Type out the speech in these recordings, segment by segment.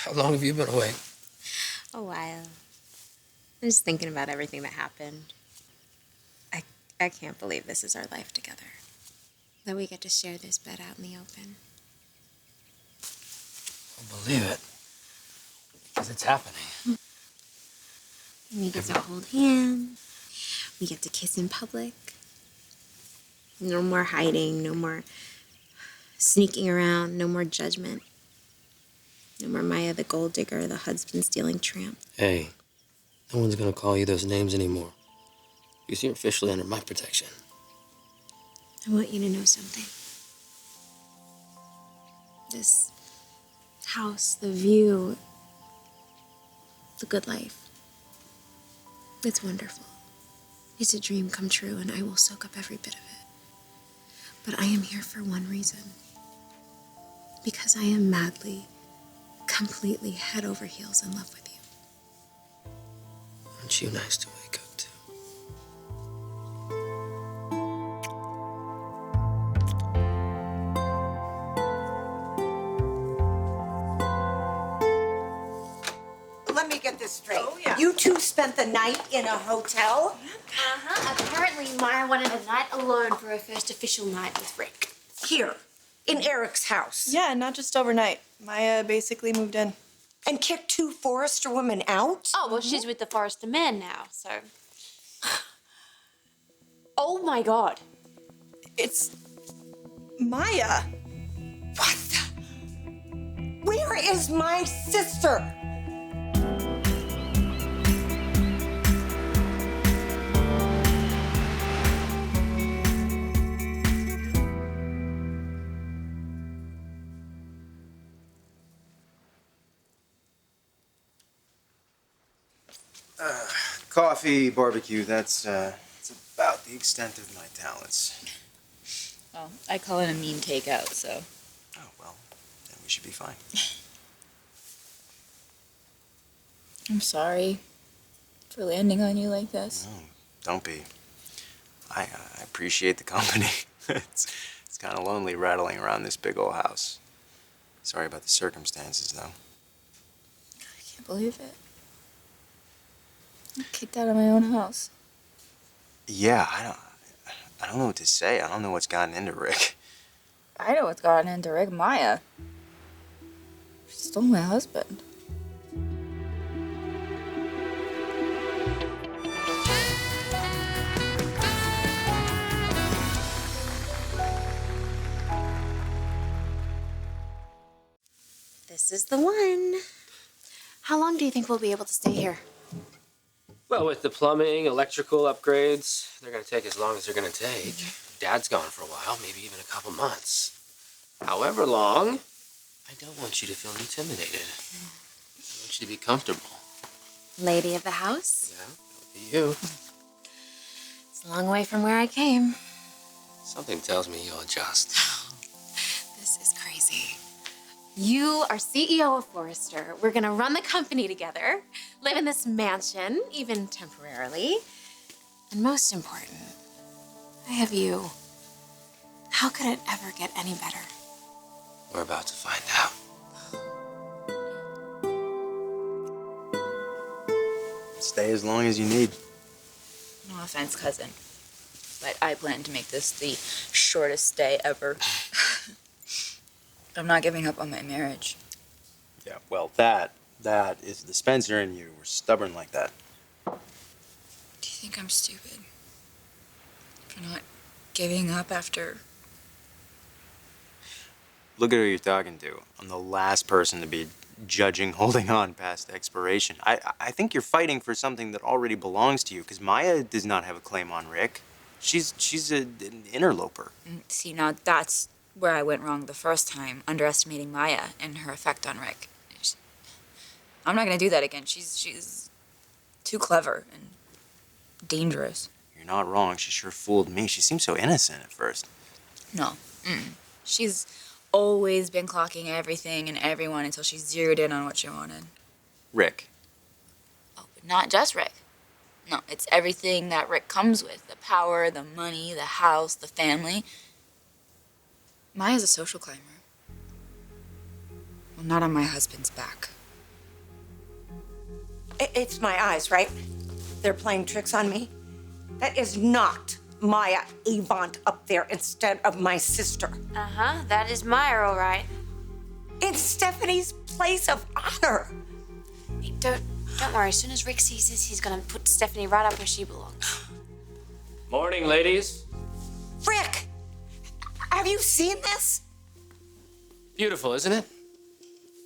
How long have you been away? A while. I'm just thinking about everything that happened. I can't believe this is our life together. That we get to share this bed out in the open. I'll believe it. Because it's happening. We get to hold hands. We get to kiss in public. No more hiding, no more sneaking around, no more judgment. No more Maya the gold digger, the husband stealing tramp. Hey, no one's gonna call you those names anymore. Because you're officially under my protection. I want you to know something. This house, the view, the good life. It's wonderful. It's a dream come true, and I will soak up every bit of it. But I am here for one reason. Because I am madly, completely head over heels in love with you. Aren't you nice to wake up to? Let me get this straight. Oh, yeah. You two spent the night in a hotel? Apparently, Maya wanted a night alone for her first official night with Rick. Here, in Eric's house. Yeah, not just overnight. Maya basically moved in. And kicked two Forrester women out? Oh, well, she's with the Forrester man now, so. Oh my God. It's Maya. What the? Where is my sister? Coffee, barbecue, that's about the extent of my talents. Well, I call it a mean takeout, so. Oh, well, then we should be fine. I'm sorry for landing on you like this. No, don't be. I appreciate the company. It's kind of lonely rattling around this big old house. Sorry about the circumstances, though. I can't believe it. I'm kicked out of my own house. Yeah, I don't know what to say. I don't know what's gotten into Rick. I know what's gotten into Rick. Maya. She stole my husband. This is the one. How long do you think we'll be able to stay here? Well, with the plumbing, electrical upgrades, they're gonna take as long as they're gonna take. Dad's gone for a while, maybe even a couple months. However long, I don't want you to feel intimidated. I want you to be comfortable. Lady of the house? Yeah, that would be you. It's a long way from where I came. Something tells me you'll adjust. This is crazy. You are CEO of Forrester. We're gonna run the company together, live in this mansion, even temporarily. And most important, I have you. How could it ever get any better? We're about to find out. Stay as long as you need. No offense, cousin, but I plan to make this the shortest stay ever. I'm not giving up on my marriage. Yeah, well, that is the Spencer in you. We're stubborn like that. Do you think I'm stupid for not giving up after? Look at who you're talking to. I'm the last person to be judging holding on past expiration. I think you're fighting for something that already belongs to you, because Maya does not have a claim on Rick. She's an interloper. See, now that's where I went wrong the first time, underestimating Maya and her effect on Rick. I'm not gonna do that again. She's too clever and dangerous. You're not wrong. She sure fooled me. She seemed so innocent at first. No. She's always been clocking everything and everyone until she zeroed in on what she wanted. Rick. Oh, but not just Rick. No, it's everything that Rick comes with. The power, the money, the house, the family. Maya's a social climber. Well, not on my husband's back. It's my eyes, right? They're playing tricks on me. That is not Maya Avant up there instead of my sister. Uh-huh, that is Maya, all right. It's Stephanie's place of honor. Hey, don't worry. As soon as Rick sees this, he's gonna put Stephanie right up where she belongs. Morning, ladies. Rick, have you seen this? Beautiful, isn't it?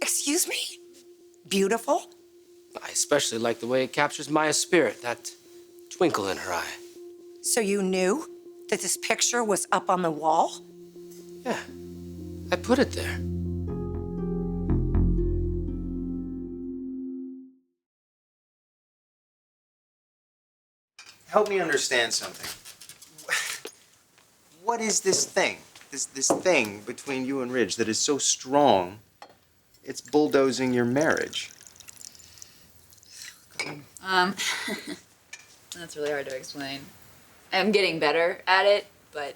Excuse me? Beautiful? I especially like the way it captures Maya's spirit, that twinkle in her eye. So you knew that this picture was up on the wall? Yeah, I put it there. Help me understand something. What is this thing? This thing between you and Ridge that is so strong, it's bulldozing your marriage. That's really hard to explain. I'm getting better at it, but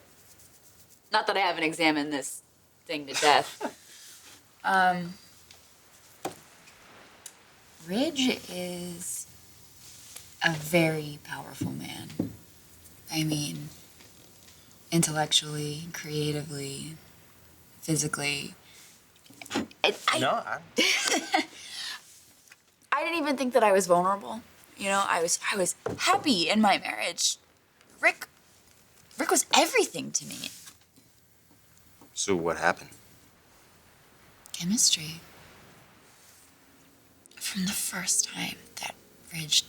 not that I haven't examined this thing to death. Ridge is a very powerful man. I mean, intellectually, creatively, physically. I didn't even think that I was vulnerable. You know, I was happy in my marriage. Rick was everything to me. So what happened? Chemistry. From the first time that Ridge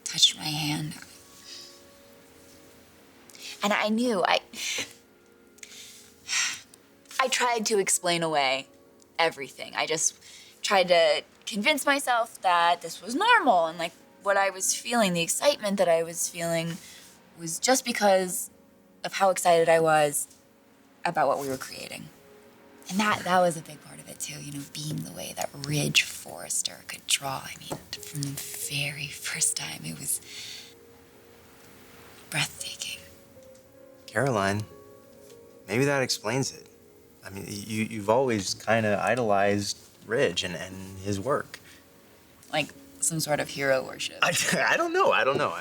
touched my hand. And I knew, I tried to explain away everything. I just tried to convince myself that this was normal and like what I was feeling, the excitement that I was feeling was just because of how excited I was about what we were creating. And that was a big part of it too, you know, being the way that Ridge Forrester could draw. I mean, from the very first time, it was breathtaking. Caroline, maybe that explains it. I mean, you've always kind of idolized Ridge and his work. Like some sort of hero worship. I don't know.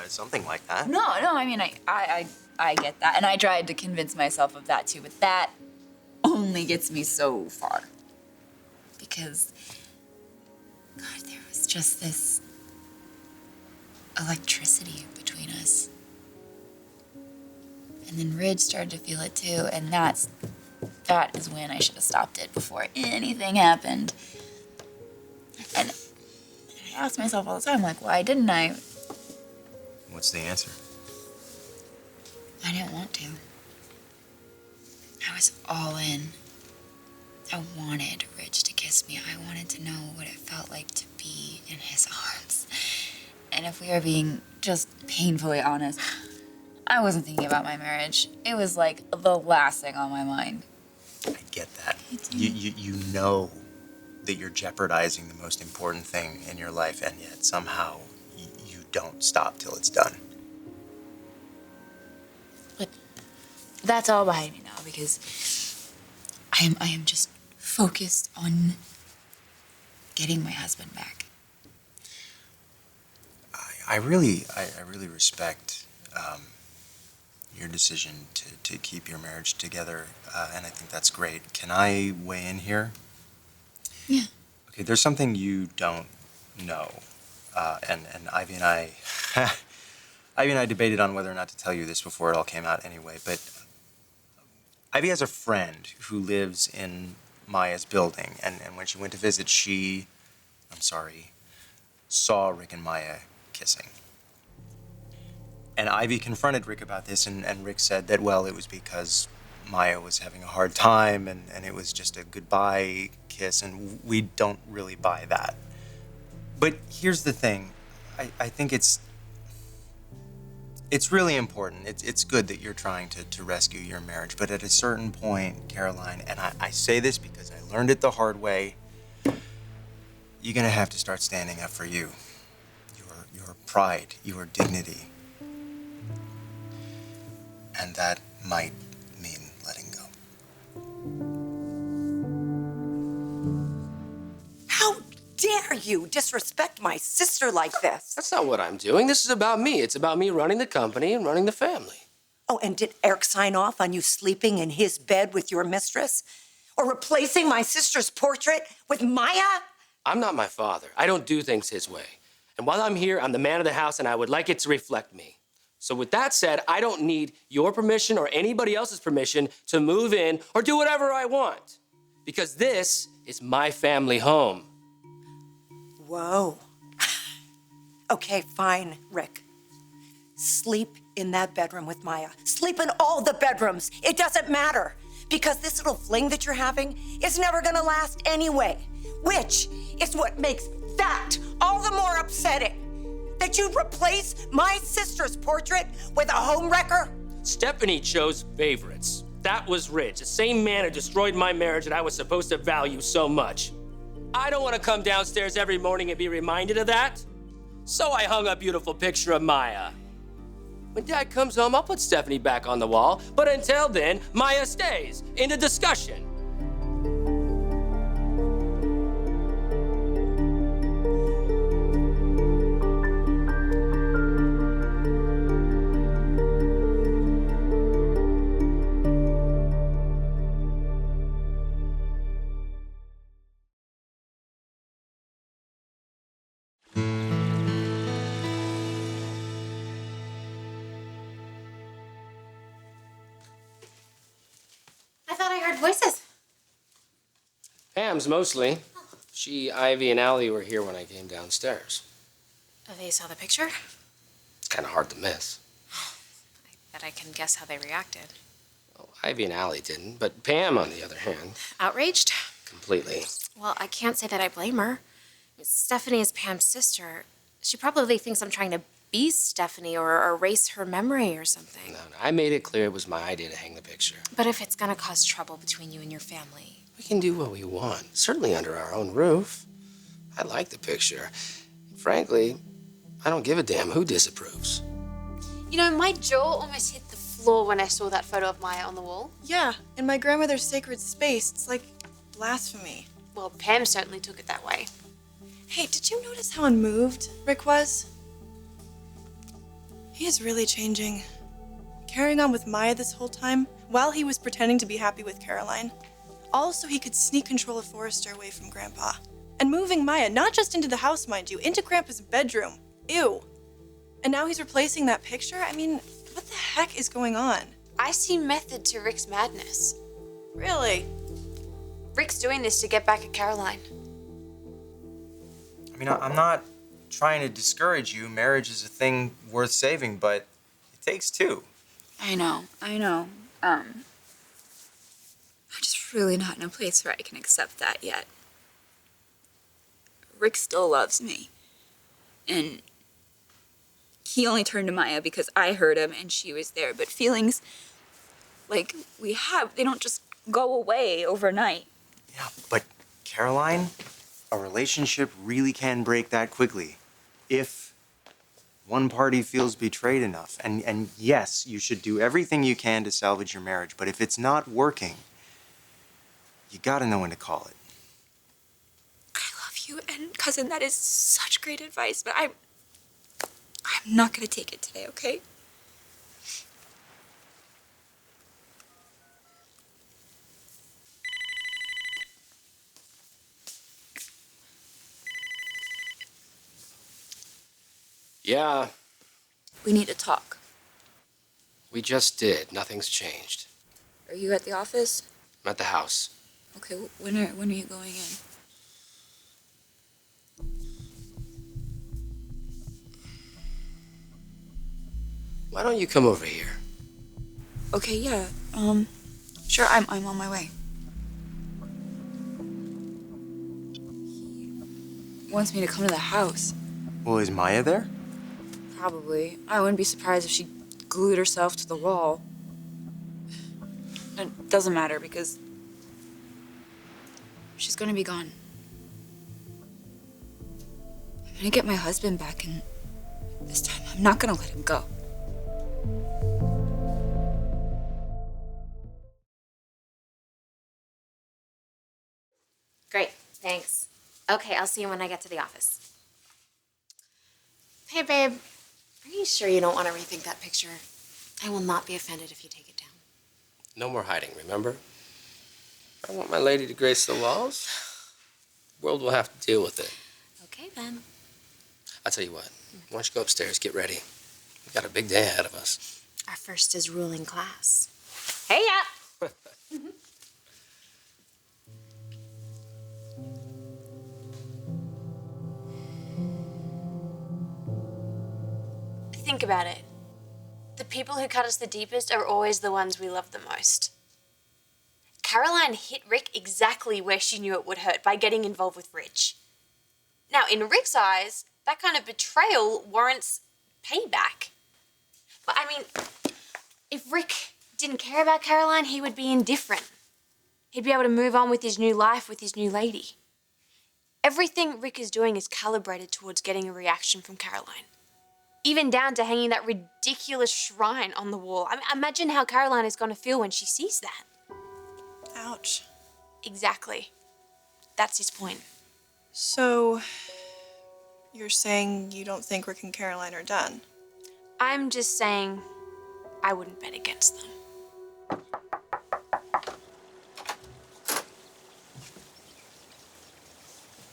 Something like that. No, I mean, I get that. And I tried to convince myself of that too, but that only gets me so far. Because, God, there was just this electricity between us. And then Ridge started to feel it too, and that is when I should have stopped it before anything happened. And I ask myself all the time, like, why didn't I? What's the answer? I didn't want to. I was all in. I wanted Ridge to kiss me. I wanted to know what it felt like to be in his arms. And if we are being just painfully honest, I wasn't thinking about my marriage. It was like the last thing on my mind. I get that. You know that you're jeopardizing the most important thing in your life, and yet somehow you don't stop till it's done. But that's all behind me now because I am just focused on getting my husband back. I really respect your decision to keep your marriage together, and I think that's great. Can I weigh in here? Yeah. Okay, there's something you don't know, and Ivy and I, Ivy and I debated on whether or not to tell you this before it all came out anyway, but Ivy has a friend who lives in Maya's building, and when she went to visit, saw Rick and Maya kissing. And Ivy confronted Rick about this, and Rick said that, well, it was because Maya was having a hard time, and it was just a goodbye kiss, and we don't really buy that. But here's the thing. I think it's really important. It's good that you're trying to rescue your marriage, but at a certain point, Caroline, and I say this because I learned it the hard way, you're gonna have to start standing up for you. Your pride, your dignity. And that might mean letting go. How dare you disrespect my sister like this? That's not what I'm doing. This is about me. It's about me running the company and running the family. Oh, and did Eric sign off on you sleeping in his bed with your mistress? Or replacing my sister's portrait with Maya? I'm not my father. I don't do things his way. And while I'm here, I'm the man of the house, and I would like it to reflect me. So with that said, I don't need your permission or anybody else's permission to move in or do whatever I want. Because this is my family home. Whoa. Okay, fine, Rick. Sleep in that bedroom with Maya. Sleep in all the bedrooms. It doesn't matter. Because this little fling that you're having is never gonna last anyway. Which is what makes that all the more upsetting. That you'd replace my sister's portrait with a homewrecker? Stephanie chose favorites. That was Rich, the same man who destroyed my marriage that I was supposed to value so much. I don't want to come downstairs every morning and be reminded of that. So I hung a beautiful picture of Maya. When Dad comes home, I'll put Stephanie back on the wall. But until then, Maya stays in the discussion. I thought I heard voices. Pam's mostly. She, Ivy, and Allie were here when I came downstairs. Oh, they saw the picture? It's kind of hard to miss. I bet I can guess how they reacted. Well, Ivy and Allie didn't, but Pam, on the other hand, Outraged? completely. Well, I can't say that I blame her. Stephanie is Pam's sister. She probably thinks I'm trying to be Stephanie or erase her memory or something. No, I made it clear it was my idea to hang the picture. But if it's gonna cause trouble between you and your family. We can do what we want, certainly under our own roof. I like the picture. Frankly, I don't give a damn who disapproves. You know, my jaw almost hit the floor when I saw that photo of Maya on the wall. Yeah, in my grandmother's sacred space, it's like blasphemy. Well, Pam certainly took it that way. Hey, did you notice how unmoved Rick was? He is really changing. Carrying on with Maya this whole time, while he was pretending to be happy with Caroline. All so he could sneak control of Forrester away from Grandpa. And moving Maya, not just into the house, mind you, into Grandpa's bedroom. Ew. And now he's replacing that picture? I mean, what the heck is going on? I see method to Rick's madness. Really? Rick's doing this to get back at Caroline. I mean, I'm not trying to discourage you. Marriage is a thing worth saving, but it takes two. I know. I'm just really not in a place where I can accept that yet. Rick still loves me. And he only turned to Maya because I heard him and she was there. But feelings like we have, they don't just go away overnight. Yeah, but Caroline, a relationship really can break that quickly if one party feels betrayed enough. And yes, you should do everything you can to salvage your marriage, but if it's not working, you gotta know when to call it. I love you, and cousin, that is such great advice, but I'm not gonna take it today, okay? Yeah, We need to talk. we just did. Nothing's changed. Are you at the office? I'm at the house. Okay, when are you going in? Why don't you come over here? Okay, yeah. Sure, I'm on my way. He wants me to come to the house. Well, is Maya there? Probably. I wouldn't be surprised if she glued herself to the wall. It doesn't matter because she's gonna be gone. I'm gonna get my husband back, and this time I'm not gonna let him go. Great, thanks. Okay, I'll see you when I get to the office. Hey, babe. Are you sure you don't want to rethink that picture? I will not be offended if you take it down. No more hiding, remember? I want my lady to grace the walls. The world will have to deal with it. Okay, then. I'll tell you what. Why don't you go upstairs, get ready. We've got a big day ahead of us. Our first is ruling class. Hey, yeah. Think about it. The people who cut us the deepest are always the ones we love the most. Caroline hit Rick exactly where she knew it would hurt, by getting involved with Rich. Now, in Rick's eyes, that kind of betrayal warrants payback. But I mean, if Rick didn't care about Caroline, he would be indifferent. He'd be able to move on with his new life, with his new lady. Everything Rick is doing is calibrated towards getting a reaction from Caroline. Even down to hanging that ridiculous shrine on the wall. I mean, imagine how Caroline is going to feel when she sees that. Ouch. Exactly. That's his point. So, you're saying you don't think Rick and Caroline are done? I'm just saying I wouldn't bet against them.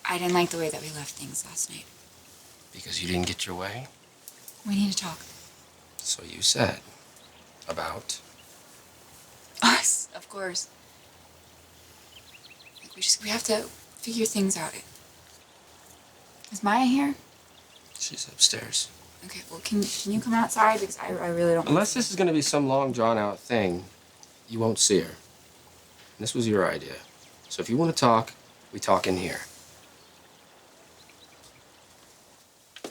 I didn't like the way that we left things last night. Because you didn't get your way? We need to talk. So you said. About? Us, of course. Like we have to figure things out. Is Maya here? She's upstairs. Okay, well, can you come outside? Because I really don't... Unless this is going to be some long, drawn-out thing, you won't see her. And this was your idea. So if you want to talk, we talk in here.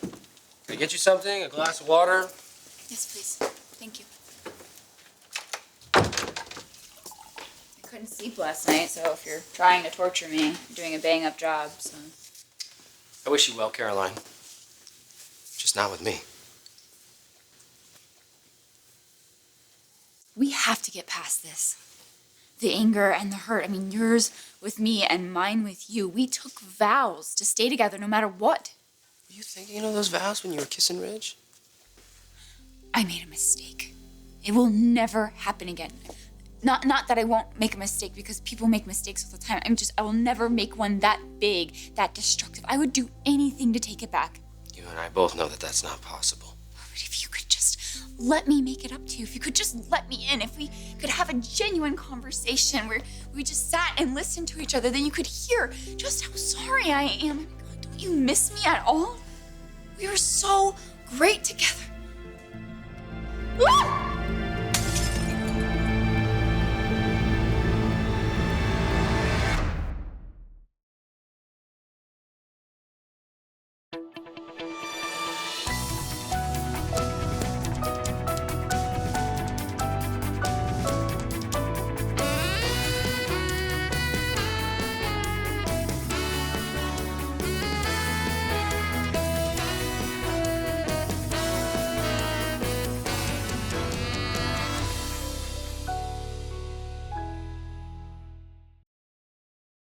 Can I get you something? A glass of water? Yes, please. Thank you. I couldn't sleep last night, so if you're trying to torture me, you're doing a bang-up job, so... I wish you well, Caroline. Just not with me. We have to get past this. The anger and the hurt. I mean, yours with me and mine with you. We took vows to stay together no matter what. Were you thinking of those vows when you were kissing Ridge? I made a mistake. It will never happen again. Not that I won't make a mistake, because people make mistakes all the time. I will never make one that big, that destructive. I would do anything to take it back. You and I both know that that's not possible. But if you could just let me make it up to you, if you could just let me in, if we could have a genuine conversation where we just sat and listened to each other, then you could hear just how sorry I am. God, don't you miss me at all? We were so great together. Ah!